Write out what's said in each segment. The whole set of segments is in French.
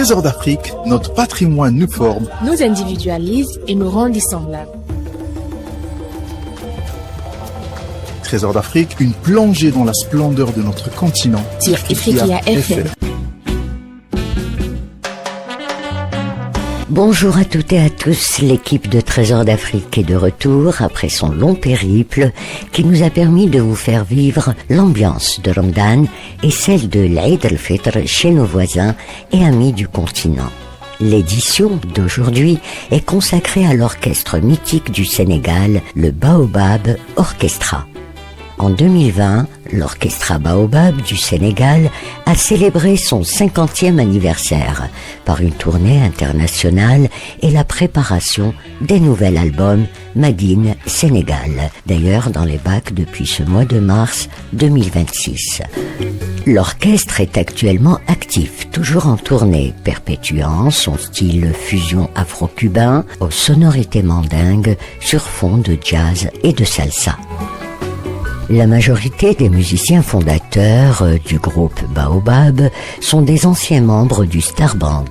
Trésor d'Afrique, notre patrimoine nous forme, nous individualise et nous rend dissemblables. Trésor d'Afrique, une plongée dans la splendeur de notre continent. Sur Ifriqiya FM. Bonjour à toutes et à tous, l'équipe de Trésor d'Afrique est de retour après son long périple qui nous a permis de vous faire vivre l'ambiance de Ramadan et celle de l'Aïd al-Fitr chez nos voisins et amis du continent. L'édition d'aujourd'hui est consacrée à l'orchestre mythique du Sénégal, le Baobab Orchestra. En 2020, l'Orchestra Baobab du Sénégal a célébré son 50e anniversaire par une tournée internationale et la préparation des nouveaux albums Madine Sénégal, d'ailleurs dans les bacs depuis ce mois de mars 2026. L'orchestre est actuellement actif, toujours en tournée, perpétuant son style fusion afro-cubain aux sonorités mandingues sur fond de jazz et de salsa. La majorité des musiciens fondateurs du groupe Baobab sont des anciens membres du Star Band,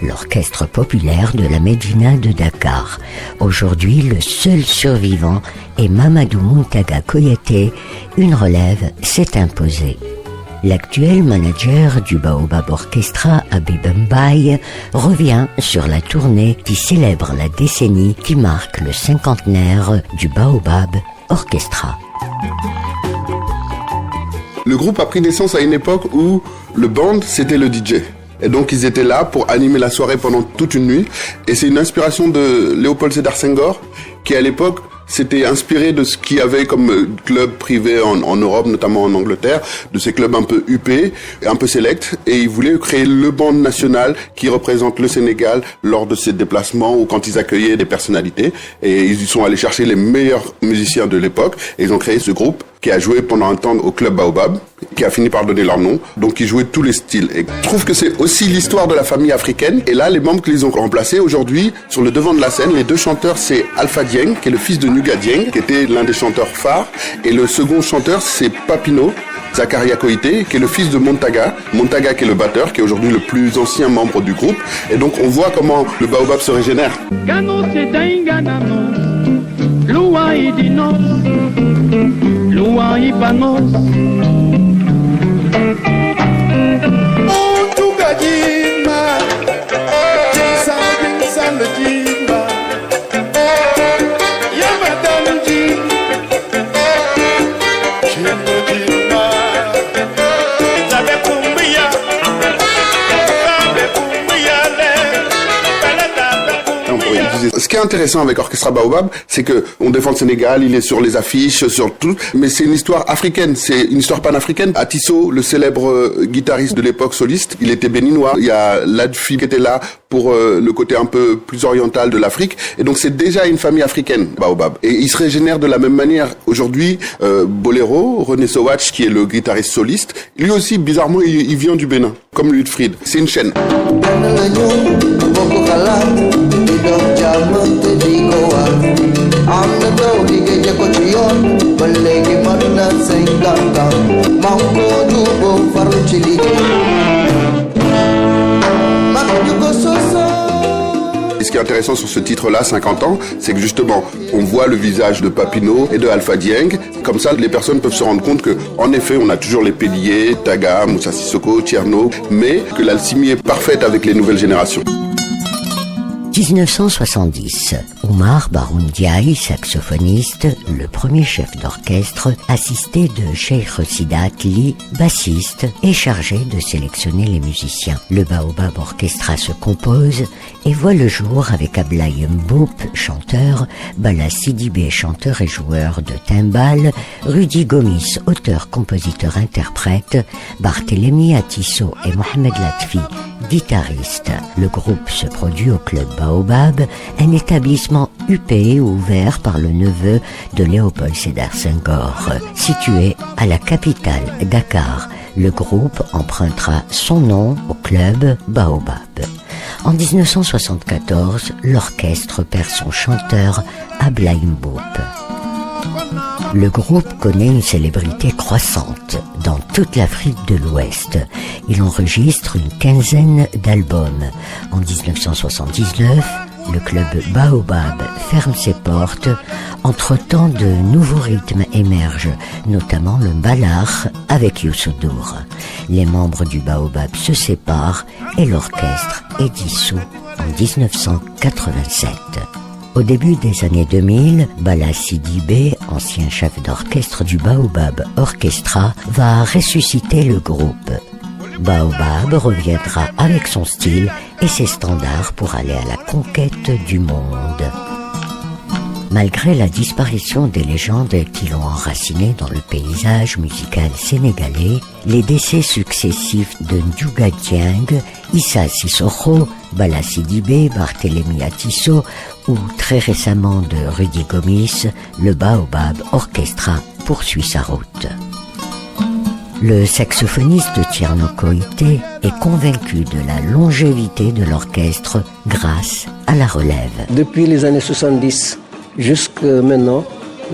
l'orchestre populaire de la Médina de Dakar. Aujourd'hui, le seul survivant est Mamadou Muntaga Koyaté. Une relève s'est imposée. L'actuel manager du Baobab Orchestra, Habib Mbaye, revient sur la tournée qui célèbre la décennie qui marque le cinquantenaire du Baobab Orchestra. Le groupe a pris naissance à une époque où le band, c'était le DJ. Et donc, ils étaient là pour animer la soirée pendant toute une nuit. Et c'est une inspiration de Léopold Sédar Senghor, qui à l'époque s'était inspiré de ce qu'il y avait comme club privé en Europe, notamment en Angleterre, de ces clubs un peu huppés, un peu select, et il voulait créer le band national qui représente le Sénégal lors de ses déplacements ou quand ils accueillaient des personnalités. Et ils sont allés chercher les meilleurs musiciens de l'époque et ils ont créé ce groupe qui a joué pendant un temps au club Baobab, qui a fini par donner leur nom. Donc ils jouaient tous les styles. Et je trouve que c'est aussi l'histoire de la famille africaine. Et là, les membres qu'ils ont remplacés aujourd'hui, sur le devant de la scène, les deux chanteurs, c'est Alpha Dieng, qui est le fils de Nuga Dieng, qui était l'un des chanteurs phares. Et le second chanteur, c'est Papino Zakaria Koité, qui est le fils de Montaga. Montaga, qui est le batteur, qui est aujourd'hui le plus ancien membre du groupe. Et donc on voit comment le Baobab se régénère. Lua Ibanos Tukajima Sambil Samjima Yamadanji Chimujima Zabe Kumbia Ce qui est intéressant avec Orchestra Baobab, c'est que on défend le Sénégal, il est sur les affiches, sur tout, mais c'est une histoire africaine, c'est une histoire panafricaine. Atisso, le célèbre guitariste de l'époque soliste, il était béninois. Il y a Ladfi qui était là pour le côté un peu plus oriental de l'Afrique, et donc c'est déjà une famille africaine, Baobab. Et il se régénère de la même manière. Aujourd'hui, Bolero, René Sowatch, qui est le guitariste soliste, lui aussi, bizarrement, il vient du Bénin, comme Ludfried. C'est une chaîne. Et ce qui est intéressant sur ce titre-là, 50 ans, c'est que justement, on voit le visage de Papino et de Alpha Dieng. Comme ça, les personnes peuvent se rendre compte que, en effet, on a toujours les Pélier, Taga, Moussa Sissoko, Tierno, mais que l'alchimie est parfaite avec les nouvelles générations. 1970, Oumar Baroun Diaye, saxophoniste, le premier chef d'orchestre, assisté de Cheikh Sidat Li, bassiste, est chargé de sélectionner les musiciens. Le Baobab Orchestra se compose et voit le jour avec Ablaye Mboup, chanteur, Bala Sidibé, chanteur et joueur de timbales, Rudy Gomis, auteur-compositeur-interprète, Barthélémy Atisso et Mohamed Latfi, guitariste. Le groupe se produit au club Baobab, un établissement huppé ouvert par le neveu de Léopold Sédar Senghor, situé à la capitale Dakar. Le groupe empruntera son nom au club Baobab. En 1974, l'orchestre perd son chanteur Ablaye Mboup. Le groupe connaît une célébrité croissante dans toute l'Afrique de l'Ouest. Il enregistre une quinzaine d'albums. En 1979, le club Baobab ferme ses portes. Entre-temps, de nouveaux rythmes émergent, notamment le mbalar avec Youssou N'Dour. Les membres du Baobab se séparent et l'orchestre est dissous en 1987. Au début des années 2000, Bala Sidibé, ancien chef d'orchestre du Baobab Orchestra, va ressusciter le groupe. Baobab reviendra avec son style et ses standards pour aller à la conquête du monde. Malgré la disparition des légendes qui l'ont enraciné dans le paysage musical sénégalais, les décès successifs de Ndiouga Dieng, Issa Sissoko, Bala Sidibé, Barthélémy Atisso ou très récemment de Rudy Gomis, le Baobab Orchestra poursuit sa route. Le saxophoniste Thierno Koité est convaincu de la longévité de l'orchestre grâce à la relève. Depuis les années 70 jusqu'à maintenant,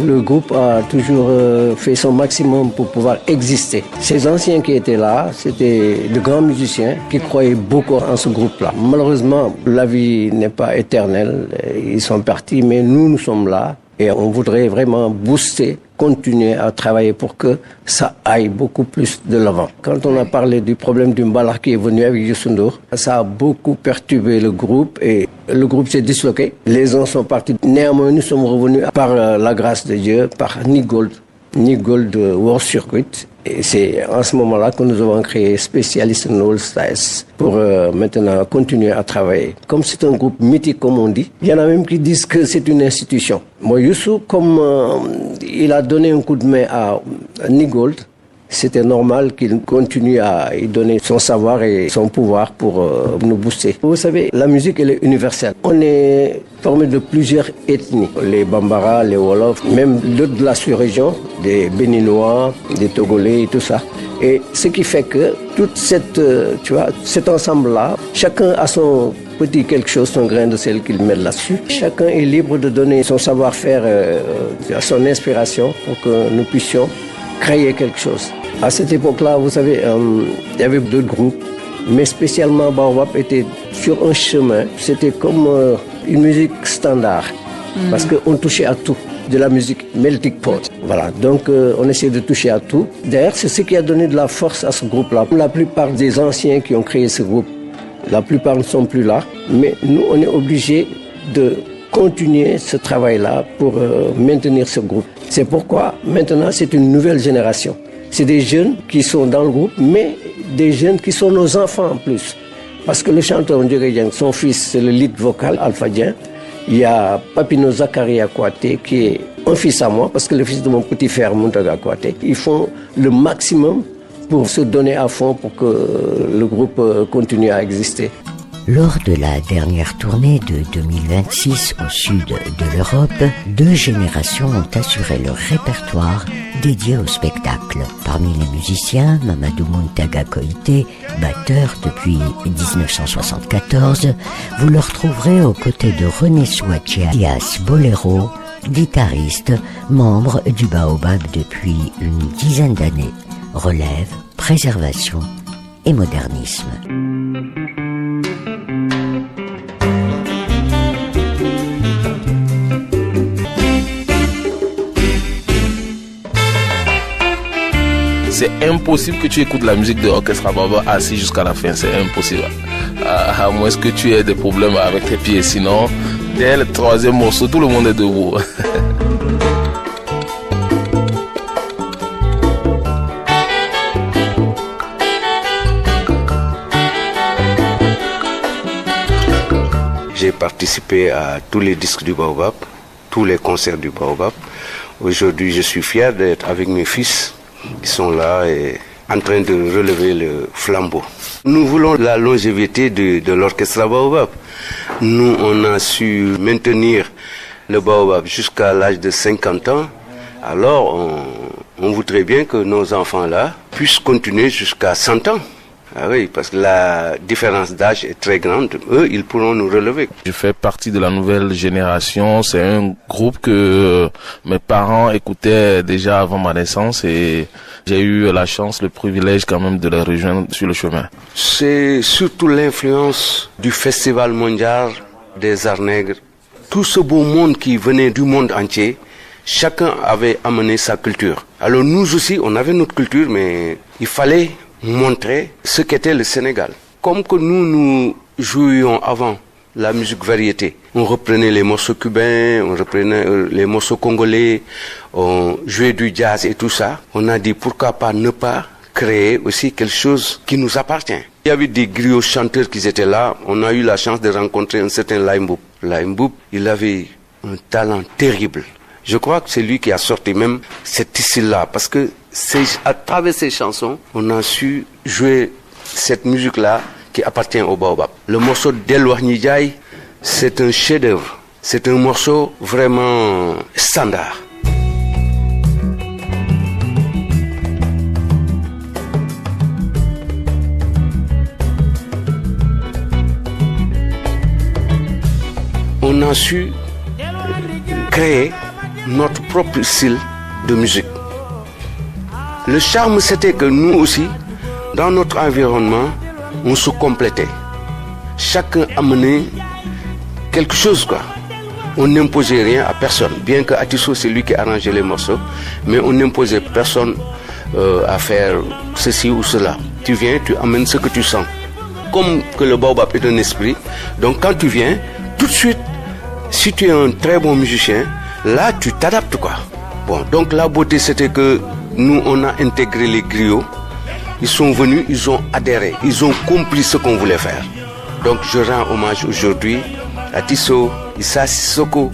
le groupe a toujours fait son maximum pour pouvoir exister. Ces anciens qui étaient là, c'était de grands musiciens qui croyaient beaucoup en ce groupe-là. Malheureusement, la vie n'est pas éternelle. Ils sont partis, mais nous sommes là. Et on voudrait vraiment booster, continuer à travailler pour que ça aille beaucoup plus de l'avant. Quand on a parlé du problème du mbalar qui est venu avec Youssou N'Dour, ça a beaucoup perturbé le groupe et le groupe s'est disloqué. Les gens sont partis. Néanmoins, nous sommes revenus par la grâce de Dieu, par Nick Gold World Circuit. Et c'est en ce moment-là que nous avons créé Specialist in All Styles pour maintenant continuer à travailler. Comme c'est un groupe mythique, comme on dit, il y en a même qui disent que c'est une institution. Moi, Youssou, comme il a donné un coup de main à Nick Gold, c'était normal qu'il continue à y donner son savoir et son pouvoir pour nous booster. Vous savez, la musique, elle est universelle. On est formé de plusieurs ethnies. Les Bambara, les Wolof, même d'autres de la sous-région, des Béninois, des Togolais et tout ça. Et ce qui fait que toute cette, cet ensemble-là, chacun a son petit quelque chose, son grain de sel qu'il met là-dessus. Chacun est libre de donner son savoir-faire, son inspiration pour que nous puissions créer quelque chose. À cette époque-là, vous savez, il y avait d'autres groupes, mais spécialement Baobab était sur un chemin. C'était comme une musique standard, parce qu'on touchait à tout, de la musique melting pot. Voilà, donc on essayait de toucher à tout. D'ailleurs, c'est ce qui a donné de la force à ce groupe-là. La plupart des anciens qui ont créé ce groupe, la plupart ne sont plus là, mais nous, on est obligés de continuer ce travail-là pour maintenir ce groupe. C'est pourquoi maintenant c'est une nouvelle génération. C'est des jeunes qui sont dans le groupe, mais des jeunes qui sont nos enfants en plus. Parce que le chanteur Ndiouga Dieng, son fils, c'est le lead vocal, Alpha Dieng. Il y a Papino Zakaria Kouaté, qui est un fils à moi, parce que le fils de mon petit frère Muntaga Kouaté. Ils font le maximum pour se donner à fond pour que le groupe continue à exister. Lors de la dernière tournée de 2026 au sud de l'Europe, 2 générations ont assuré le répertoire dédié au spectacle. Parmi les musiciens, Mamadou Muntaga Koité, batteur depuis 1974, vous le retrouverez aux côtés de René Souatia, alias Bolero, guitariste, membre du Baobab depuis une dizaine d'années. Relève, préservation et modernisme. C'est impossible que tu écoutes la musique de Orchestre Baobab assis jusqu'à la fin, c'est impossible. À moins que tu aies des problèmes avec tes pieds, sinon, dès le 3e morceau, tout le monde est debout. J'ai participé à tous les disques du Baobab, tous les concerts du Baobab. Aujourd'hui, je suis fier d'être avec mes fils. Ils sont là et en train de relever le flambeau. Nous voulons la longévité de l'orchestre Baobab. Nous, on a su maintenir le Baobab jusqu'à l'âge de 50 ans. Alors, on voudrait bien que nos enfants-là puissent continuer jusqu'à 100 ans. Ah oui, parce que la différence d'âge est très grande. Eux, ils pourront nous relever. Je fais partie de la nouvelle génération. C'est un groupe que mes parents écoutaient déjà avant ma naissance et j'ai eu la chance, le privilège quand même de les rejoindre sur le chemin. C'est surtout l'influence du Festival mondial des arts nègres. Tout ce beau monde qui venait du monde entier, chacun avait amené sa culture. Alors nous aussi, on avait notre culture, mais il fallait montrer ce qu'était le Sénégal. Comme que nous jouions avant la musique variété. On reprenait les morceaux cubains, on reprenait les morceaux congolais, on jouait du jazz et tout ça. On a dit pourquoi pas ne pas créer aussi quelque chose qui nous appartient. Il y avait des griots chanteurs qui étaient là. On a eu la chance de rencontrer un certain Laye Mboup. Laye Mboup, il avait un talent terrible. Je crois que c'est lui qui a sorti même cet style-là, parce que à travers ces chansons, on a su jouer cette musique-là qui appartient au Baobab. Le morceau d'Elwah Nidjaï, c'est un chef-d'œuvre. C'est un morceau vraiment standard. On a su créer notre propre style de musique. Le charme, c'était que nous aussi, dans notre environnement, on se complétait. Chacun amenait quelque chose, quoi. On n'imposait rien à personne. Bien que Atisso, c'est lui qui arrangeait les morceaux, mais on n'imposait personne à faire ceci ou cela. Tu viens, tu amènes ce que tu sens. Comme que le Baobab est un esprit, donc quand tu viens, tout de suite, si tu es un très bon musicien, là, tu t'adaptes, quoi. Bon, donc la beauté, c'était que nous, on a intégré les griots. Ils sont venus, ils ont adhéré, ils ont compris ce qu'on voulait faire. Donc, je rends hommage aujourd'hui à Tisso, Issa Sissoko,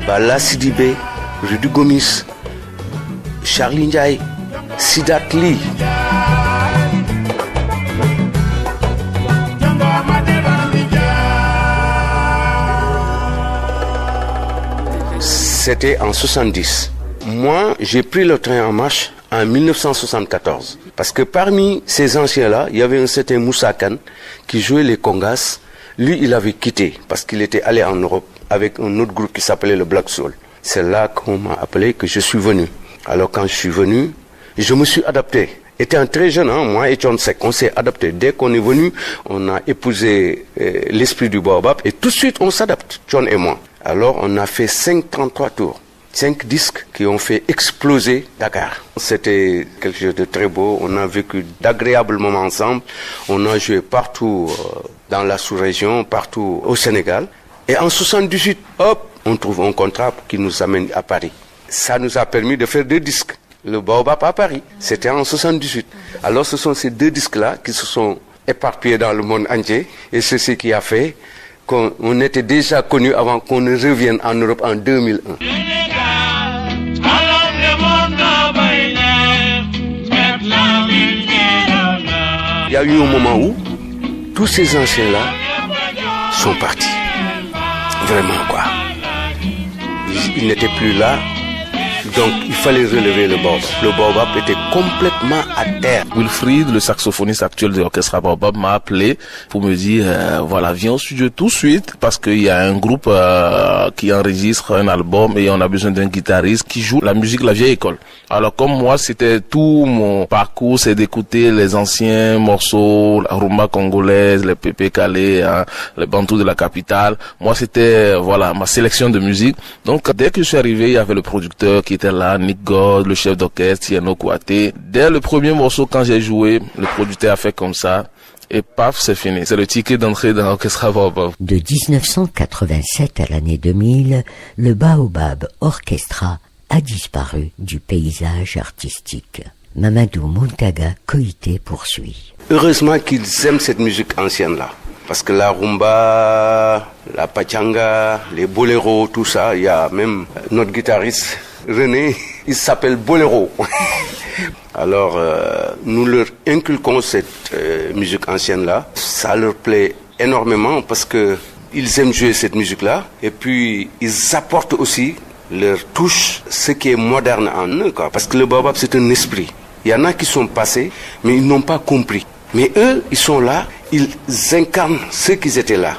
Bala Sidibé, Rudy Gomis, Charlie Ndiaye, Sidat Lee. C'était en 70. Moi, j'ai pris le train en marche en 1974. Parce que parmi ces anciens-là, il y avait un certain Moussa Kane qui jouait les congas. Lui, il avait quitté parce qu'il était allé en Europe avec un autre groupe qui s'appelait le Black Soul. C'est là qu'on m'a appelé, que je suis venu. Alors quand je suis venu, je me suis adapté. Étant très jeune, moi et John Sek, on s'est adapté. Dès qu'on est venu, on a épousé l'esprit du Baobab et tout de suite on s'adapte, John et moi. Alors on a fait 33 tours. 5 disques qui ont fait exploser Dakar. C'était quelque chose de très beau. On a vécu d'agréables moments ensemble. On a joué partout dans la sous-région, partout au Sénégal. Et en 78, hop, on trouve un contrat qui nous amène à Paris. Ça nous a permis de faire 2 disques. Le Baobab à Paris. C'était en 78. Alors ce sont ces 2 disques-là qui se sont éparpillés dans le monde entier. Et c'est ce qui a fait qu'on était déjà connus avant qu'on ne revienne en Europe en 2001. Il y a eu un moment où tous ces anciens-là sont partis. Vraiment, quoi. Ils n'étaient plus là. Donc, il fallait relever le Baobab. Le Baobab était complètement à terre. Wilfried, le saxophoniste actuel de l'orchestre Baobab, m'a appelé pour me dire, voilà, viens au studio tout de suite parce qu'il y a un groupe qui enregistre un album et on a besoin d'un guitariste qui joue la musique de la vieille école. Alors, comme moi, c'était tout mon parcours, c'est d'écouter les anciens morceaux, la rumba congolaise, les pépé calés, les bantous de la capitale. Moi, c'était, voilà, ma sélection de musique. Donc, dès que je suis arrivé, il y avait le producteur qui était là, Nick God, le chef d'orchestre, Yano Kouaté. Dès le premier morceau, quand j'ai joué, le producteur a fait comme ça, et paf, c'est fini. C'est le ticket d'entrée dans l'orchestre Baobab. De 1987 à l'année 2000, le Baobab Orchestra a disparu du paysage artistique. Mamadou Muntaga Koité poursuit. Heureusement qu'ils aiment cette musique ancienne-là. Parce que la rumba, la pachanga, les boléros, tout ça, il y a même notre guitariste René, il s'appelle Boléro. Alors, nous leur inculquons cette musique ancienne-là. Ça leur plaît énormément parce que ils aiment jouer cette musique-là. Et puis, ils apportent aussi leur touche, ce qui est moderne en eux, quoi. Parce que le Baobab, c'est un esprit. Il y en a qui sont passés, mais ils n'ont pas compris. Mais eux, ils sont là, ils incarnent ceux qui étaient là.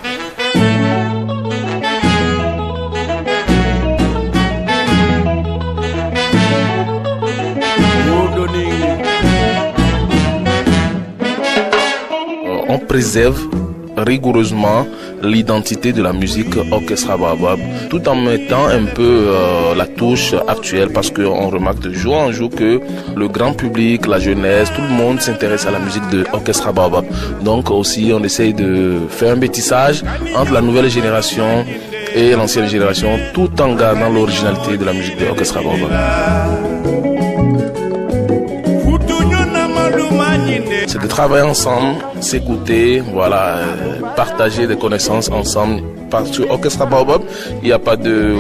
On préserve rigoureusement l'identité de la musique Orchestra Baobab, tout en mettant un peu la touche actuelle, parce qu'on remarque de jour en jour que le grand public, la jeunesse, tout le monde s'intéresse à la musique de Orchestra Baobab. Donc aussi on essaye de faire un métissage entre la nouvelle génération et l'ancienne génération, tout en gardant l'originalité de la musique de Orchestra Baobab. C'est de travailler ensemble, s'écouter, voilà, partager des connaissances ensemble. Parce que Orchestra Baobab, il n'y a pas de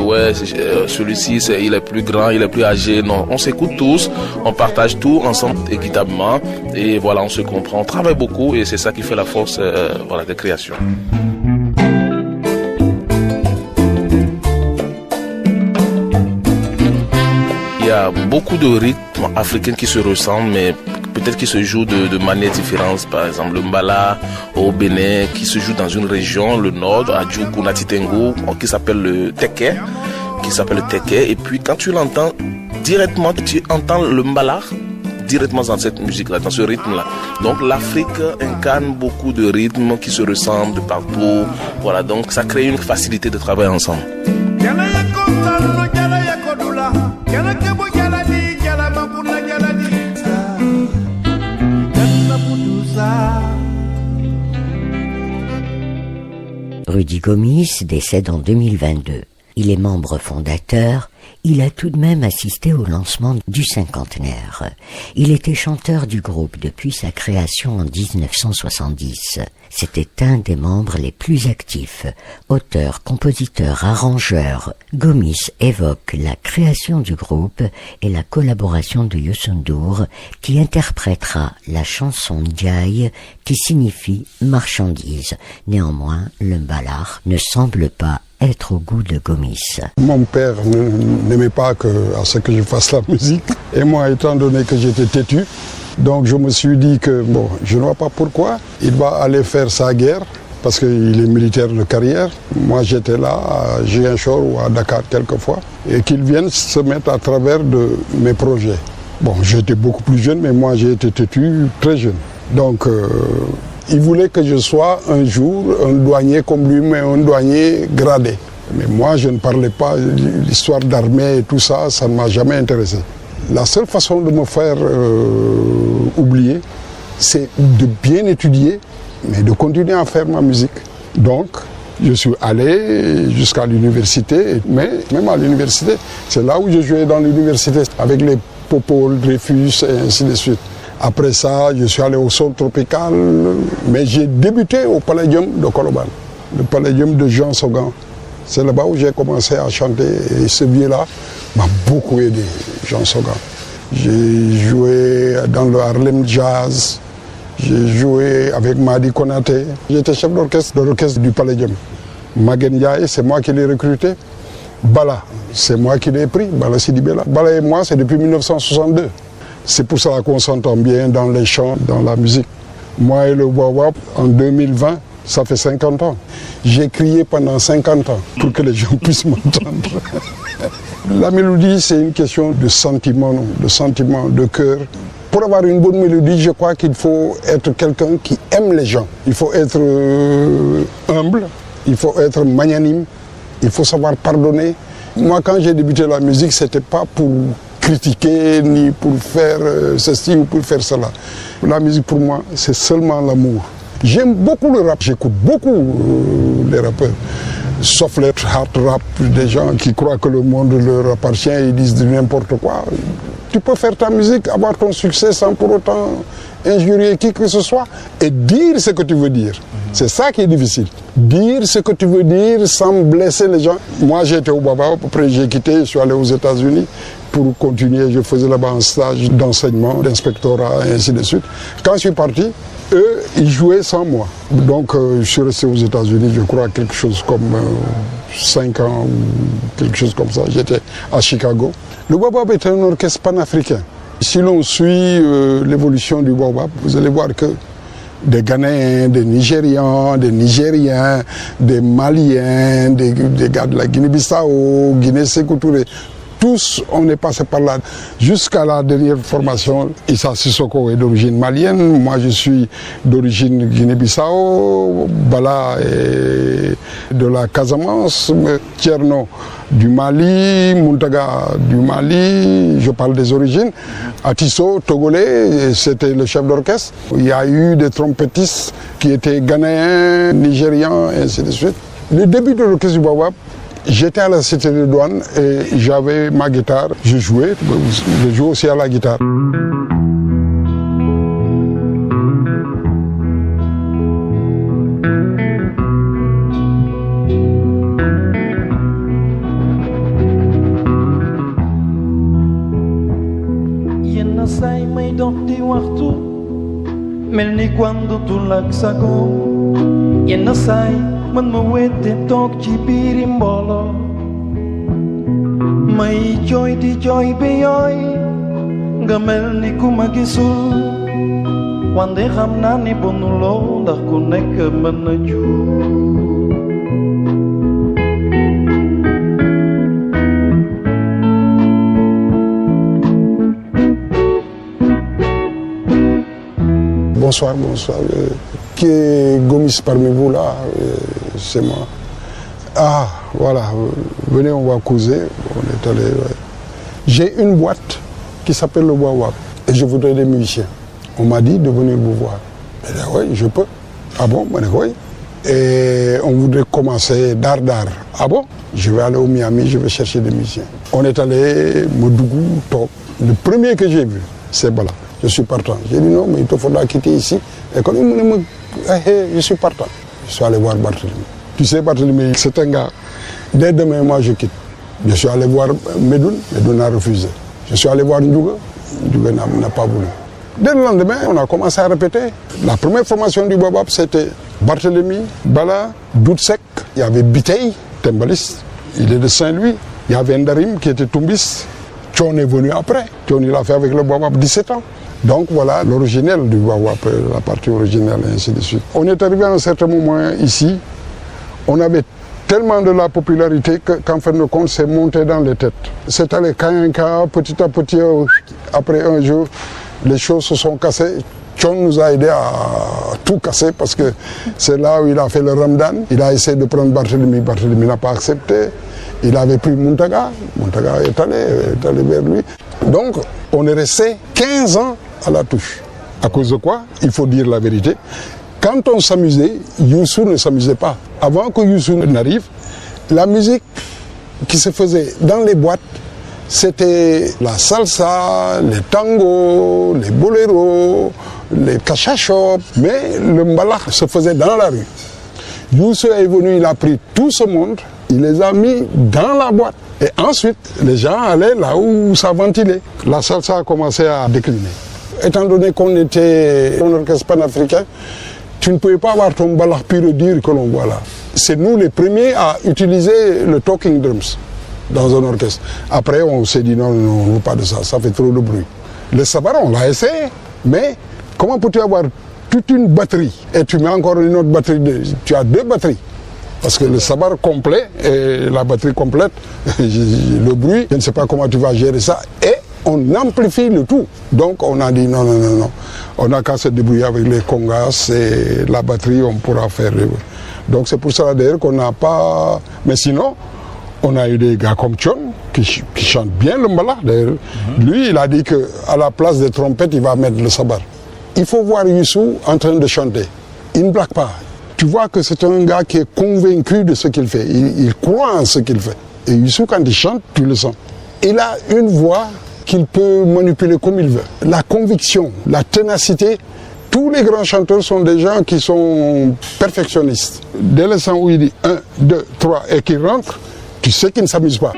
celui-ci il est plus grand, il est plus âgé. Non, on s'écoute tous, on partage tout ensemble équitablement et voilà, on se comprend, on travaille beaucoup et c'est ça qui fait la force des créations. Il y a beaucoup de rythmes africains qui se ressemblent, mais peut-être qui se jouent de manière différente. Par exemple, le mbala au Bénin, qui se joue dans une région, le nord, à Djougou, Natitengo, qui s'appelle le teke. Et puis, quand tu l'entends directement, tu entends le mbala directement dans cette musique-là, dans ce rythme-là. Donc, l'Afrique incarne beaucoup de rythmes qui se ressemblent de partout. Voilà, donc ça crée une facilité de travailler ensemble. Rudy Gomis décède en 2022. Il est membre fondateur. Il a tout de même assisté au lancement du cinquantenaire. Il était chanteur du groupe depuis sa création en 1970. C'était un des membres les plus actifs. Auteur, compositeur, arrangeur, Gomis évoque la création du groupe et la collaboration de Youssou N'Dour qui interprétera la chanson Ndiaye qui signifie marchandise. Néanmoins, le mbala ne semble pas être au goût de Gomis. Mon père n'aimait pas à ce que je fasse la musique. Et moi, étant donné que j'étais têtu, donc je me suis dit que, bon, je ne vois pas pourquoi. Il va aller faire sa guerre, parce qu'il est militaire de carrière. Moi, j'étais là, à Ziguinchor ou à Dakar quelquefois. Et qu'il vienne se mettre à travers de mes projets. Bon, j'étais beaucoup plus jeune, mais moi, j'ai été têtu très jeune. Donc, il voulait que je sois un jour un douanier comme lui, mais un douanier gradé. Mais moi, je ne parlais pas l'histoire d'armée et tout ça, ça ne m'a jamais intéressé. La seule façon de me faire oublier, c'est de bien étudier, mais de continuer à faire ma musique. Donc, je suis allé jusqu'à l'université, mais même à l'université, c'est là où je jouais dans l'université, avec les Popol, Dreyfus et ainsi de suite. Après ça, je suis allé au Sol Tropical, mais j'ai débuté au Palladium de Colobane, le Palladium de Jean Sogan. C'est là-bas où j'ai commencé à chanter et ce vieux-là m'a beaucoup aidé, Jean Sogan. J'ai joué dans le Harlem Jazz, j'ai joué avec Madi Konaté. J'étais chef d'orchestre de l'orchestre du Palladium. Magen Ndiaye, c'est moi qui l'ai recruté. Bala, c'est moi qui l'ai pris, Bala Sidibela. Bala et moi, c'est depuis 1962. C'est pour ça qu'on s'entend bien dans les chants, dans la musique. Moi et le Baobab, en 2020, ça fait 50 ans. J'ai crié pendant 50 ans pour que les gens puissent m'entendre. La mélodie, c'est une question de sentiment, de cœur. Pour avoir une bonne mélodie, je crois qu'il faut être quelqu'un qui aime les gens. Il faut être humble, il faut être magnanime, il faut savoir pardonner. Moi, quand j'ai débuté la musique, c'était pas pour critiquer, ni pour faire ceci ou pour faire cela. La musique, pour moi, c'est seulement l'amour. J'aime beaucoup le rap, j'écoute beaucoup les rappeurs. Sauf les hard rap, des gens qui croient que le monde leur appartient et ils disent de n'importe quoi. Tu peux faire ta musique, avoir ton succès sans pour autant injurier qui que ce soit et dire ce que tu veux dire. C'est ça qui est difficile. Dire ce que tu veux dire sans blesser les gens. Moi, j'étais au Baobab, après j'ai quitté, je suis allé aux États-Unis pour continuer. Je faisais là-bas un stage d'enseignement, d'inspectorat et ainsi de suite. Quand je suis parti, eux, ils jouaient sans moi. Donc, je suis resté aux États-Unis, je crois, quelque chose comme 5 ans ou quelque chose comme ça. J'étais à Chicago. Le Baobab est un orchestre panafricain. Si l'on suit l'évolution du Baobab, vous allez voir que des Ghanéens, des Nigérians, des Nigériens, des Maliens, des gars de la Guinée-Bissau, Guinée-Sékou Touré. Tous, on est passé par là jusqu'à la dernière formation. Issa Sissoko est d'origine malienne, moi je suis d'origine Guinée-Bissau, Bala est de la Casamance, Tierno du Mali, Muntaga du Mali, je parle des origines. Atisso, Togolais, c'était le chef d'orchestre. Il y a eu des trompettistes qui étaient ghanéens, nigérians, et ainsi de suite. Le début de l'orchestre du Baobab, j'étais à la cité de douane et j'avais ma guitare, je jouais aussi à la guitare. Yenn saay may dox di waxtu mel ni quando tu laksago yenn saay man ma wete toog ci biiri mbooloo may jooy di jooy bi yooy nga mel ni ku ma gisul wande xam naa ni bonuloo ndax ku nekk mën na juum. Bonsoir, bonsoir. Qui est Gomis parmi vous là? C'est moi. Ah, voilà. Venez, on va causer. On est allé. Ouais. J'ai une boîte qui s'appelle le Baobab et je voudrais des musiciens. On m'a dit de venir vous voir. Je dis oui, je peux. Ah bon? Je dis oui. Et on voudrait commencer d'art. Ah bon? Je vais aller au Miami, je vais chercher des musiciens. On est allé Modougou, Top. Le premier que j'ai vu, c'est Bala. Je suis partant. J'ai dit non, mais il te faudra quitter ici. Et quand il me dit, je suis partant. Je suis allé voir Barthélemy. Tu sais, Barthélemy, c'est un gars. Dès demain, moi, je quitte. Je suis allé voir Medoun. Medoun a refusé. Je suis allé voir Ndjouga. Ndjouga n'a pas voulu. Dès le lendemain, on a commencé à répéter. La première formation du Baobab, c'était Barthélemy, Bala, Doutsek. Il y avait Bitey, timbaliste. Il est de Saint-Louis. Il y avait Ndarim qui était tumbiste. Tchon est venu après. Tchon, il a fait avec le Baobab 17 ans. Donc voilà l'originel du Baobab, la partie originelle et ainsi de suite. On est arrivé à un certain moment ici, on avait tellement de la popularité qu'en fin de compte, c'est monté dans les têtes. C'est allé cas, petit à petit, après un jour, les choses se sont cassées. Tchon nous a aidé à tout casser parce que c'est là où il a fait le Ramadan. Il a essayé de prendre Barthélemy, Barthélemy n'a pas accepté. Il avait pris Muntaga, Muntaga est allé vers lui. Donc, on est resté 15 ans à la touche. À cause de quoi? Il faut dire la vérité. Quand on s'amusait, Youssou ne s'amusait pas. Avant que Youssou n'arrive, la musique qui se faisait dans les boîtes, c'était la salsa, les tangos, les boléros, les kachachop, mais le mbalax se faisait dans la rue. Youssou est venu, il a pris tout ce monde, il les a mis dans la boîte. Et ensuite, les gens allaient là où ça ventilait. La salsa a commencé à décliner. Étant donné qu'on était un orchestre panafricain, tu ne pouvais pas avoir ton mbalax pur et dur que l'on voit là. C'est nous les premiers à utiliser le talking drums dans un orchestre. Après, on s'est dit non, on ne veut pas de ça, ça fait trop de bruit. Le sabar, on l'a essayé, mais comment peux-tu avoir toute une batterie et tu mets encore une autre batterie, tu as deux batteries. Parce que le sabar complet et la batterie complète, le bruit, je ne sais pas comment tu vas gérer ça. Et on amplifie le tout. Donc on a dit non. On n'a qu'à se débrouiller avec les congas et la batterie, on pourra faire. Donc c'est pour ça d'ailleurs qu'on n'a pas... Mais sinon, on a eu des gars comme Tchon qui chantent bien le mbalax. Lui, il a dit qu'à la place des trompettes, il va mettre le sabar. Il faut voir Youssou en train de chanter. Il ne blague pas. Tu vois que c'est un gars qui est convaincu de ce qu'il fait. Il croit en ce qu'il fait. Et Youssou, quand il chante, tu le sens. Il a une voix qu'il peut manipuler comme il veut. La conviction, la ténacité, tous les grands chanteurs sont des gens qui sont perfectionnistes. Dès l'instant où il dit 1, 2, 3 et qu'il rentre, tu sais qu'il ne s'amuse pas.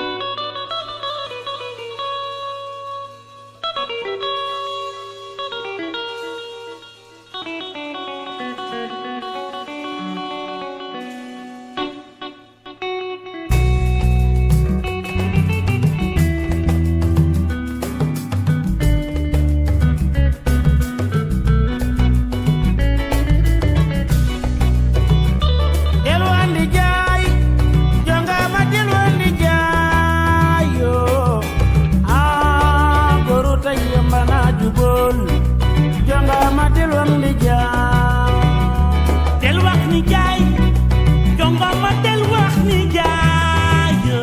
ni jaayo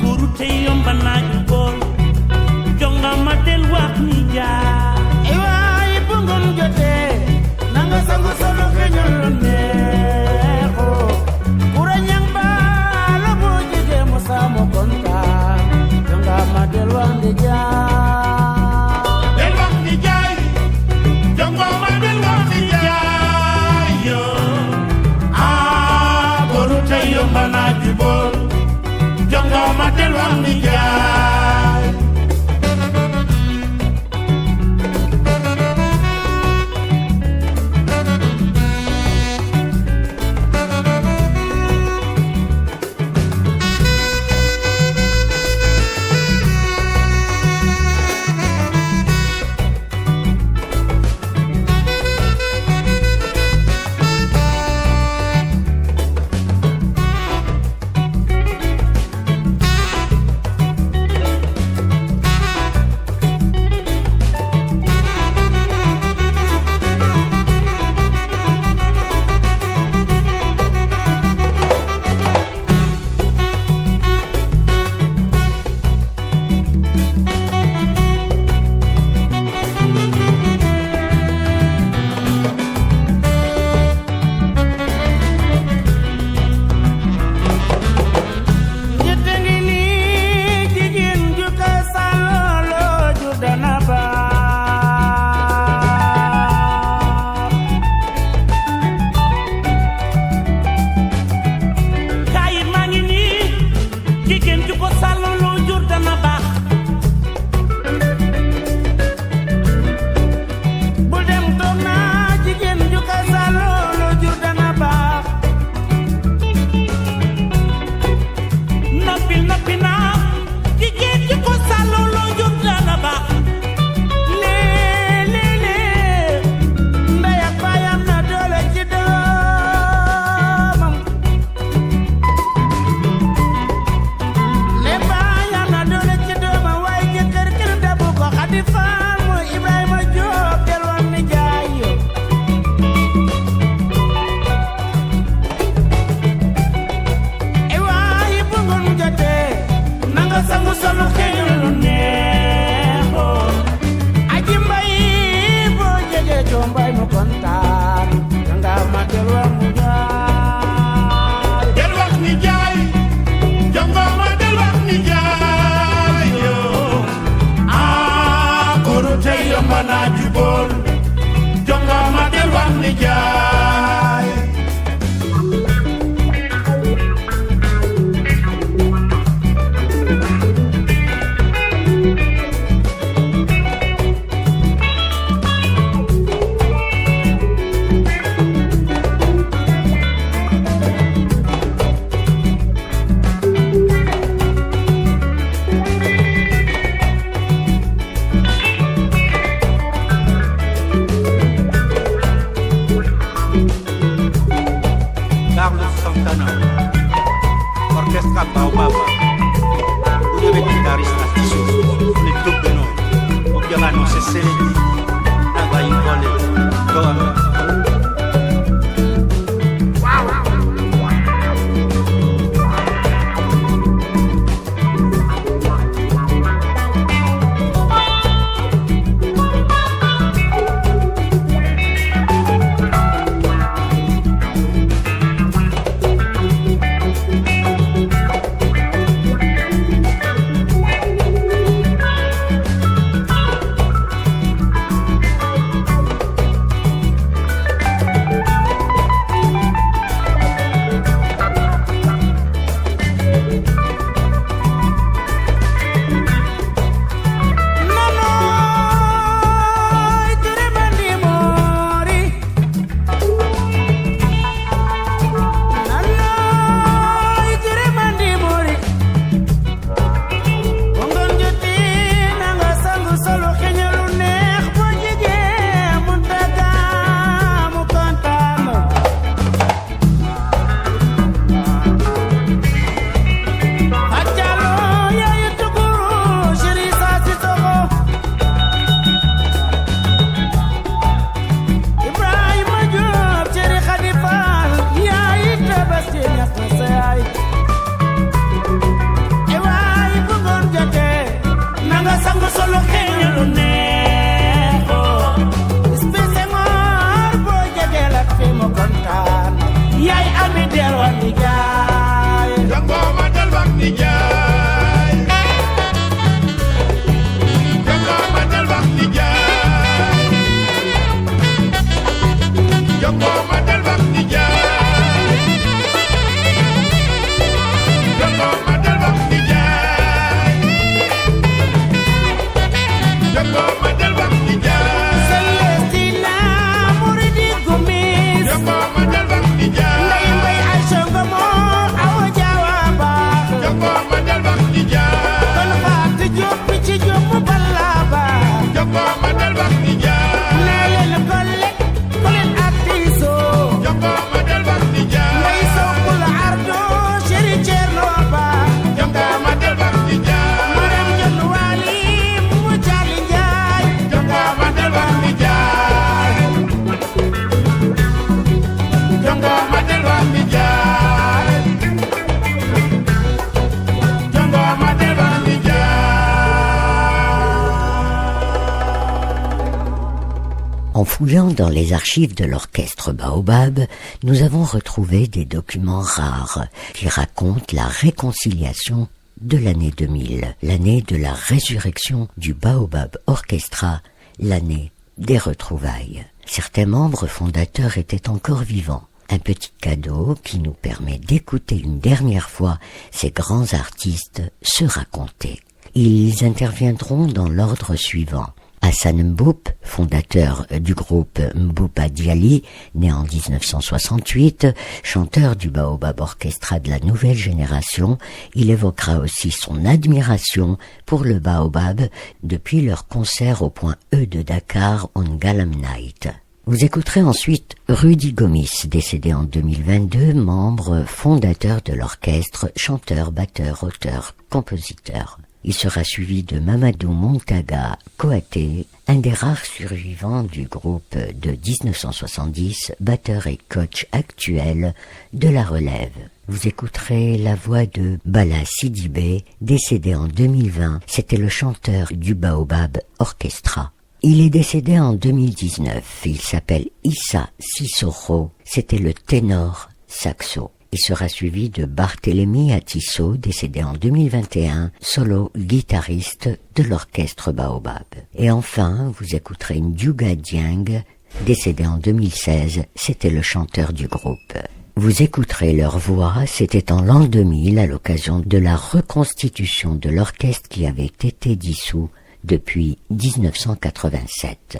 kurute yomba naaju bol jonga matel wax ni jaa ewaay bungun jote nanga sangu solo keñol neexo kura ñang ba la bo jige mo samo konta jonga matel wax ni jaa del wax ni jaay jonga matel wax ni jaayo kurute yomba naaju bol jonga matel wax ni jaay fouillant dans les archives de l'orchestre Baobab, nous avons retrouvé des documents rares qui racontent la réconciliation de l'année 2000, l'année de la résurrection du Baobab Orchestra, l'année des retrouvailles. Certains membres fondateurs étaient encore vivants. Un petit cadeau qui nous permet d'écouter une dernière fois ces grands artistes se raconter. Ils interviendront dans l'ordre suivant. Hassan Mboup, fondateur du groupe Mboupa Diali, né en 1968, chanteur du Baobab Orchestra de la nouvelle génération, il évoquera aussi son admiration pour le Baobab depuis leur concert au point E de Dakar on Galam Night. Vous écouterez ensuite Rudy Gomis, décédé en 2022, membre fondateur de l'orchestre, chanteur, batteur, auteur, compositeur. Il sera suivi de Mamadou Montaga Koaté, un des rares survivants du groupe de 1970, batteur et coach actuel de la relève. Vous écouterez la voix de Bala Sidibé, décédé en 2020. C'était le chanteur du Baobab Orchestra. Il est décédé en 2019. Il s'appelle Issa Sissoko. C'était le ténor saxo. Il sera suivi de Barthélemy Atisso, décédé en 2021, solo guitariste de l'orchestre Baobab. Et enfin, vous écouterez Ndiouga Dieng, décédé en 2016, c'était le chanteur du groupe. Vous écouterez leur voix, c'était en l'an 2000 à l'occasion de la reconstitution de l'orchestre qui avait été dissous depuis 1987.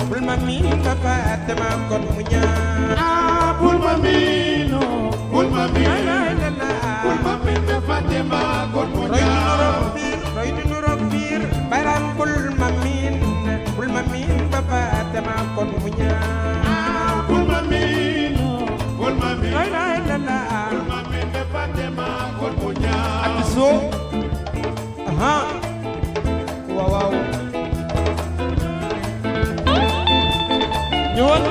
Bulmamin papa tema kon munya ah bulmamin papa tema kon munya roy du robbir baram bulmamin papa tema kon munya ah bulmamin la la bulmamin papa tema kon munya atiso aha wow ñëwal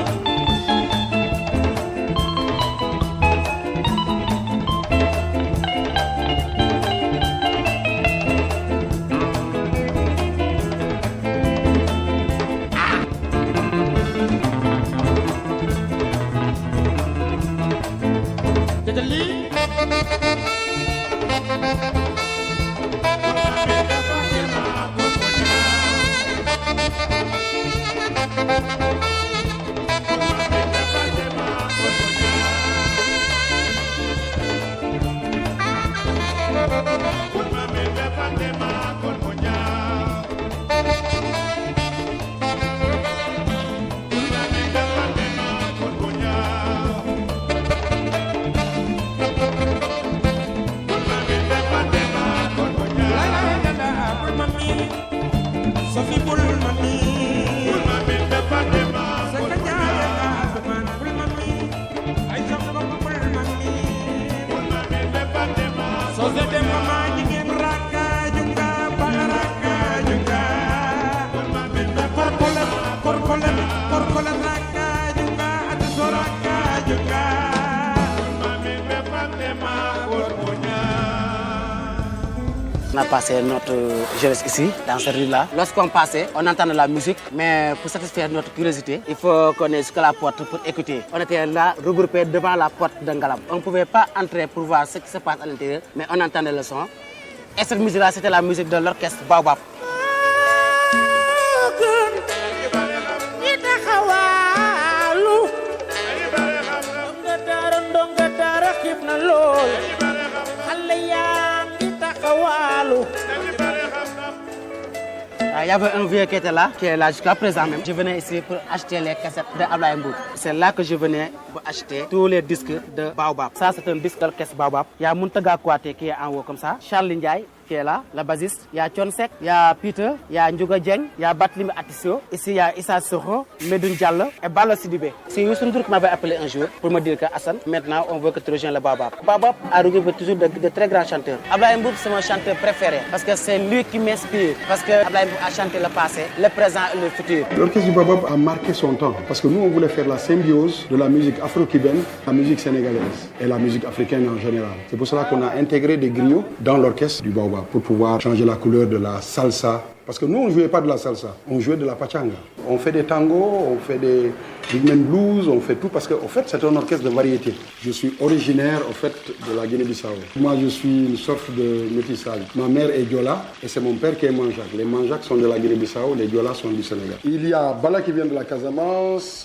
On a passé notre jeunesse ici, dans cette rue-là. Lorsqu'on passait, on entendait la musique, mais pour satisfaire notre curiosité, il faut qu'on ait jusqu'à la porte pour écouter. On était là, regroupés devant la porte d'un Ngalam. On ne pouvait pas entrer pour voir ce qui se passe à l'intérieur, mais on entendait le son. Et cette musique-là, c'était la musique de l'orchestre Baobab. Il y avait un vieux qui était là, qui est là jusqu'à présent même. Je venais ici pour acheter les cassettes de Ablaye Mboup. C'est là que je venais pour acheter tous les disques de Baobab. Ça, c'est un disque d'orchestre Baobab. Il y a Mountaga Kouaté qui est en haut comme ça. Charles Ndiaye qui est là, la bassiste. Il y a Chonsek, il y a Peter, il y a Ndjouga Dieng, il y a Batlimi Atissio. Ici, il y a Issa Soro, Medoun Diallo et Balo Sidibé. C'est Youssou Ndour qui m'avait appelé un jour pour me dire que Hassan, maintenant on veut que tu rejoignes le Baobab. Baobab a regroupé toujours de très grands chanteurs. Ablaye Mboub, c'est mon chanteur préféré parce que c'est lui qui m'inspire. Parce que Ablaye Mboub a chanté le passé, le présent et le futur. L'orchestre du Baobab a marqué son temps parce que nous, on voulait faire la symbiose de la musique afro-cubaine, la musique sénégalaise et la musique africaine en général. C'est pour cela qu'on a intégré des griots dans l'orchestre du Baobab pour pouvoir changer la couleur de la salsa. Parce que nous, on ne jouait pas de la salsa, on jouait de la pachanga. On fait des tangos, on fait des rhythm and blues, on fait tout parce qu'en fait, c'est un orchestre de variété. Je suis originaire, en fait, de la Guinée-Bissau. Moi, je suis une sorte de métissage. Ma mère est Diola et c'est mon père qui est Manjak. Les Manjak sont de la Guinée-Bissau, les Diola sont du Sénégal. Il y a Bala qui vient de la Casamance,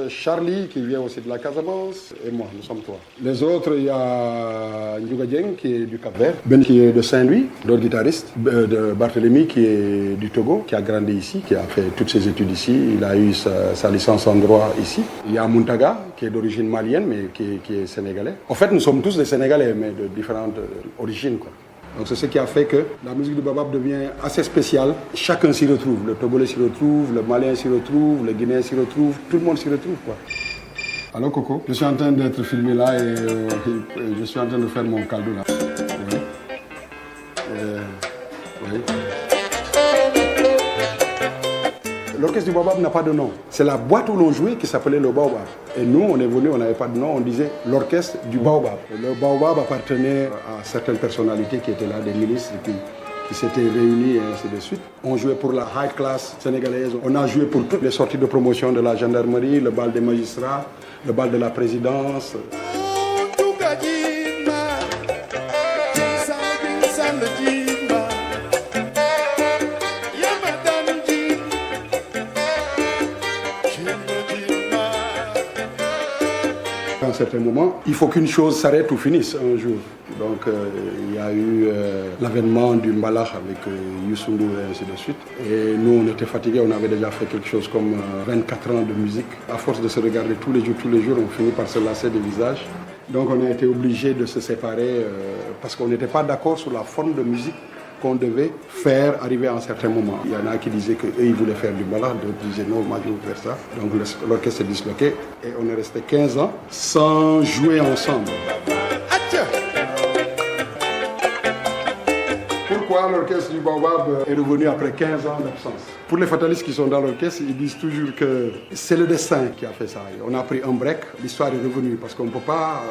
Charlie qui vient aussi de la Casamance et moi, nous sommes trois. Les autres, il y a Ndjouga Dieng qui est du Cap-Vert, Ben qui est de Saint-Louis, l'autre guitariste, de Barthélemy qui est du Togo, qui a grandi ici, qui a fait toutes ses études ici. Il a eu sa licence en droit ici. Il y a Muntaga, qui est d'origine malienne, mais qui est sénégalais. En fait, nous sommes tous des Sénégalais, mais de différentes origines, quoi. Donc c'est ce qui a fait que la musique du Baobab devient assez spéciale. Chacun s'y retrouve. Le Togolais s'y retrouve, le Malien s'y retrouve, le Guinéen s'y retrouve, tout le monde s'y retrouve, quoi. Alors Coco, je suis en train d'être filmé là et je suis en train de faire mon caldo là. Oui. Oui. L'orchestre du Baobab n'a pas de nom. C'est la boîte où l'on jouait qui s'appelait le Baobab. Et nous, on est venus, on n'avait pas de nom, on disait l'orchestre du Baobab. Et le Baobab appartenait à certaines personnalités qui étaient là, des ministres qui s'étaient réunis et ainsi de suite. On jouait pour la high class sénégalaise. On a joué pour toutes les sorties de promotion de la gendarmerie, le bal des magistrats, le bal de la présidence. À un certain moment, il faut qu'une chose s'arrête ou finisse un jour. Donc il y a eu l'avènement du Mbalakh avec Youssou Ndour et ainsi de suite. Et nous, on était fatigués, on avait déjà fait quelque chose comme 24 ans de musique. À force de se regarder tous les jours, on finit par se lasser des visages. Donc on a été obligés de se séparer parce qu'on n'était pas d'accord sur la forme de musique qu'on devait faire arriver à un certain moment. Il y en a qui disaient qu'eux, ils voulaient faire du Mbalakh, d'autres disaient non, moi je veux faire ça. Donc l'orchestre s'est disloqué et on est resté 15 ans sans jouer ensemble. Pourquoi l'orchestre du Baobab est revenu après 15 ans d'absence? Pour les fatalistes qui sont dans l'orchestre, ils disent toujours que c'est le destin qui a fait ça. On a pris un break, l'histoire est revenue parce qu'on ne peut pas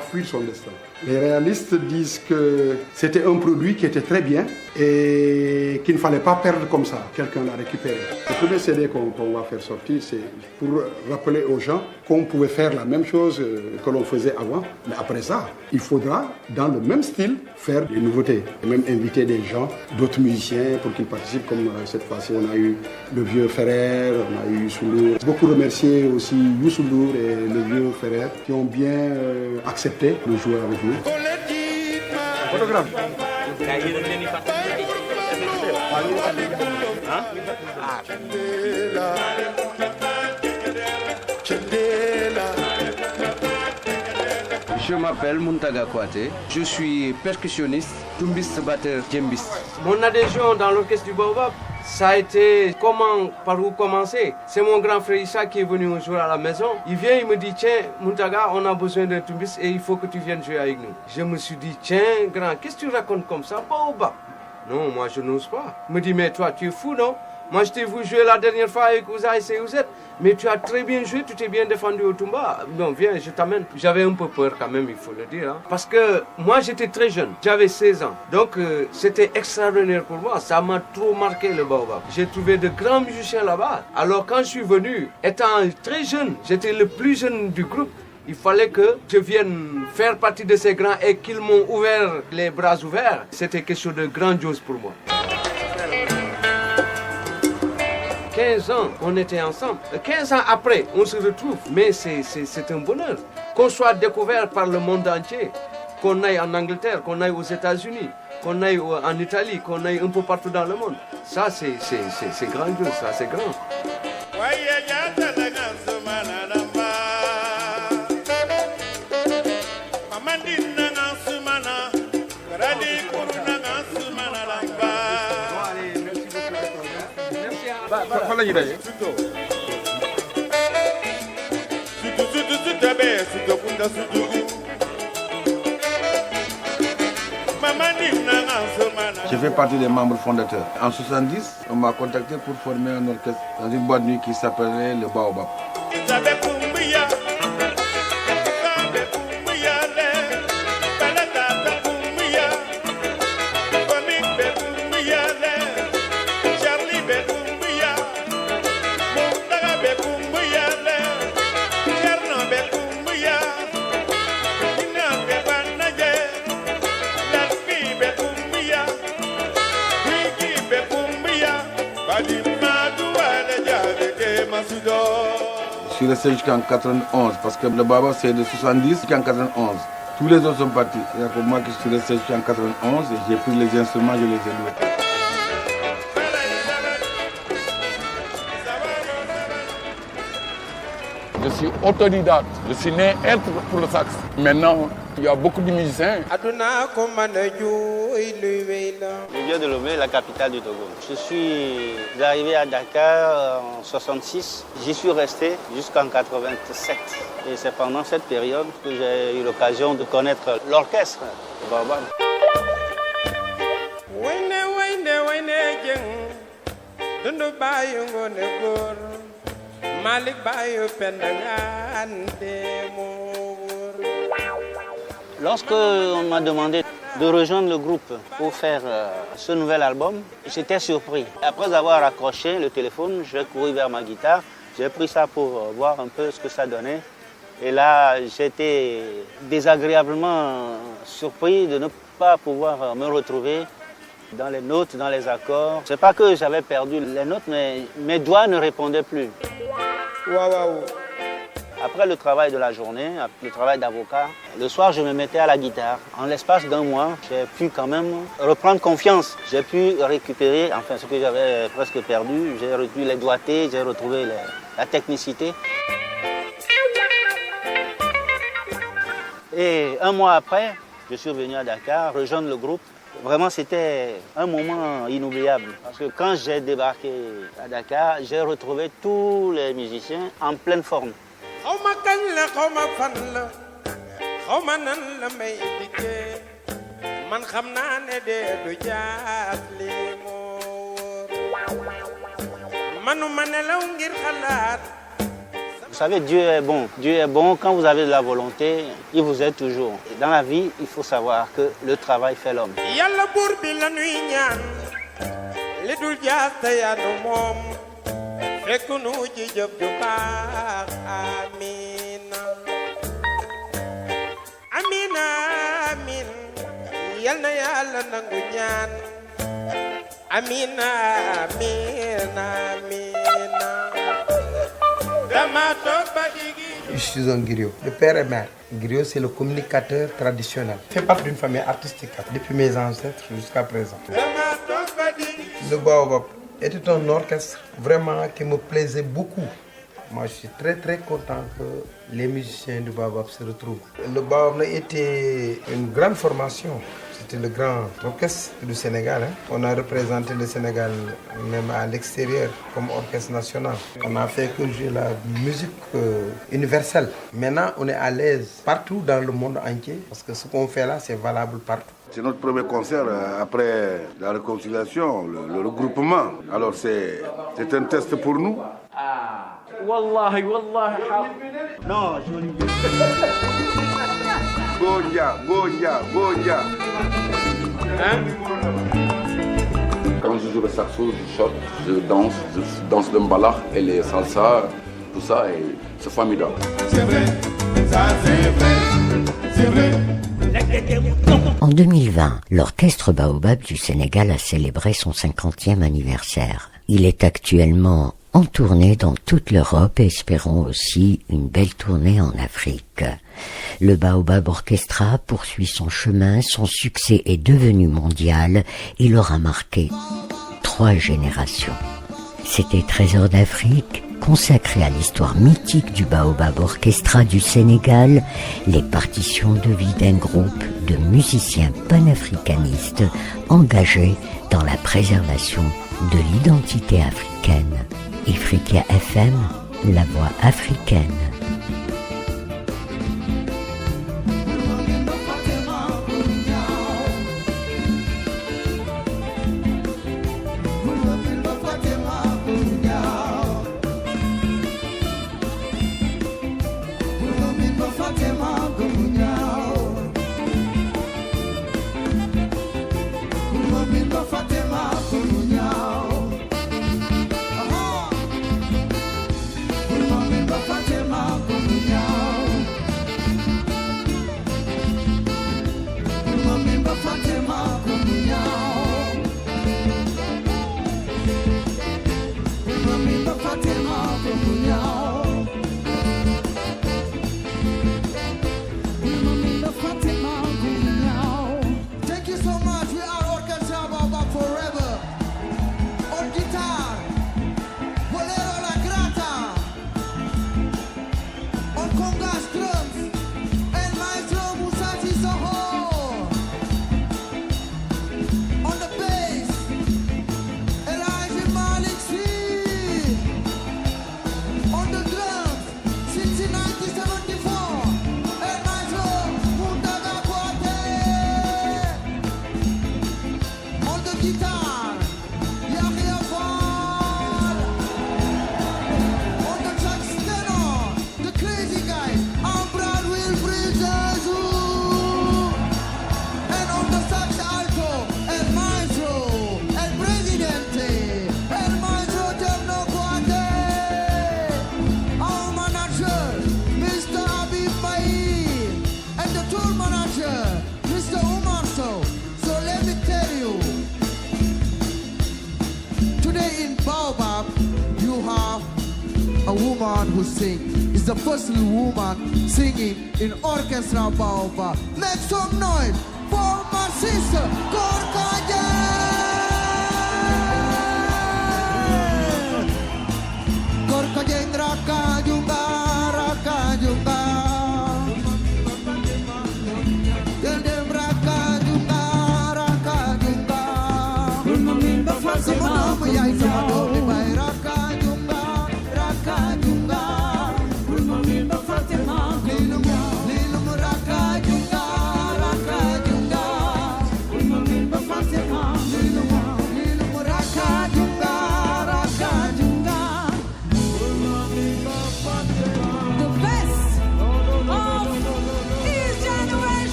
fuir son destin. Les réalistes disent que c'était un produit qui était très bien et qu'il ne fallait pas perdre comme ça. Quelqu'un l'a récupéré. Le premier CD qu'on va faire sortir, c'est pour rappeler aux gens qu'on pouvait faire la même chose que l'on faisait avant. Mais après ça, il faudra, dans le même style, faire des nouveautés. Et même inviter des gens, d'autres musiciens pour qu'ils participent. Comme cette fois-ci, on a eu le vieux Ferrer, on a eu Youssou Ndour. Beaucoup remercier aussi Youssou Ndour et le vieux Ferrer qui ont bien accepté de jouer avec nous. Photographe. Je m'appelle Muntaga Kouaté, je suis percussionniste, tumbiste, batteur, djembiste. Mon adhésion dans l'orchestre du Baobab, ça a été par où commencer. C'est mon grand frère Issa qui est venu un jour à la maison. Il vient, il me dit, tiens, Muntaga, on a besoin d'un tumbiste et il faut que tu viennes jouer avec nous. Je me suis dit, tiens, grand, qu'est-ce que tu racontes comme ça, Baobab? Non, moi je n'ose pas. Il me dit, mais toi, tu es fou, non? Moi, je t'ai vu jouer la dernière fois avec Ouza et Seyouzet, mais tu as très bien joué, tu t'es bien défendu au Tumba. Non, viens, je t'amène. J'avais un peu peur quand même, il faut le dire. Hein, parce que moi, j'étais très jeune, j'avais 16 ans. Donc, c'était extraordinaire pour moi. Ça m'a trop marqué, le Baobab. J'ai trouvé de grands musiciens là-bas. Alors, quand je suis venu, étant très jeune, j'étais le plus jeune du groupe. Il fallait que je vienne faire partie de ces grands et qu'ils m'ont ouvert les bras ouverts. C'était quelque chose de grandiose pour moi. 15 ans, on était ensemble. 15 ans après, on se retrouve. Mais c'est un bonheur. Qu'on soit découvert par le monde entier, qu'on aille en Angleterre, qu'on aille aux États-Unis, qu'on aille en Italie, qu'on aille un peu partout dans le monde. Ça, c'est grandiose, ça, c'est grand. Je fais partie des membres fondateurs. En 70, on m'a contacté pour former un orchestre dans une boîte de nuit qui s'appelait le Baobab. Je suis resté jusqu'en 91 parce que le Baobab c'est de 70 jusqu'en 91. Tous les autres sont partis. Il y a pour moi que je suis resté jusqu'en 91 et j'ai pris les instruments, je les ai loués. Je suis autodidacte. Je suis né être pour le sax. Maintenant, il y a beaucoup de musiciens. Je viens de Lomé, la capitale du Togo. Je suis arrivé à Dakar en 66. J'y suis resté jusqu'en 87. Et c'est pendant cette période que j'ai eu l'occasion de connaître l'orchestre Baobab. Lorsque on m'a demandé de rejoindre le groupe pour faire ce nouvel album, j'étais surpris. Après avoir accroché le téléphone, j'ai couru vers ma guitare. J'ai pris ça pour voir un peu ce que ça donnait. Et là, j'étais désagréablement surpris de ne pas pouvoir me retrouver dans les notes, dans les accords. C'est pas que j'avais perdu les notes, mais mes doigts ne répondaient plus. Waouh. Après le travail de la journée, le travail d'avocat, le soir je me mettais à la guitare. En l'espace d'un mois, j'ai pu quand même reprendre confiance. J'ai pu récupérer, enfin ce que j'avais presque perdu. J'ai retrouvé les doigtés, j'ai retrouvé la technicité. Et un mois après, je suis revenu à Dakar, rejoindre le groupe. Vraiment, c'était un moment inoubliable. Parce que quand j'ai débarqué à Dakar, j'ai retrouvé tous les musiciens en pleine forme. Vous savez, Dieu est bon. Dieu est bon. Quand vous avez de la volonté, il vous aide toujours. Et dans la vie, il faut savoir que le travail fait l'homme. Je suis un griot, le père et mère. Griot, c'est le communicateur traditionnel. Je fais partie d'une famille artistique depuis mes ancêtres jusqu'à présent. Le Baobab était un orchestre vraiment qui me plaisait beaucoup. Moi, je suis très content que les musiciens du Baobab se retrouvent. Le Baobab était une grande formation. C'était le grand orchestre du Sénégal. On a représenté le Sénégal même à l'extérieur comme orchestre national. On a fait que jouer la musique universelle. Maintenant, on est à l'aise partout dans le monde entier parce que ce qu'on fait là, c'est valable partout. C'est notre premier concert après la réconciliation, le regroupement. Alors c'est un test pour nous. Wallahi. Non, joli. Goya. Quand je joue le saxo, je chante, je danse le mbala et les salsa, tout ça, et c'est formidable. C'est vrai, ça c'est vrai. En 2020, l'orchestre Baobab du Sénégal a célébré son 50e anniversaire. Il est actuellement en tournée dans toute l'Europe et espérons aussi une belle tournée en Afrique. Le Baobab Orchestra poursuit son chemin, son succès est devenu mondial, il aura marqué 3 générations. C'était Trésor d'Afrique, consacré à l'histoire mythique du Baobab Orchestra du Sénégal, les partitions de vie d'un groupe de musiciens panafricanistes engagés dans la préservation de l'identité africaine. Ifriqiya FM, la voix africaine. Who sing is the first woman singing in orchestra Baobab. Make some noise for my sister Gorka Jan.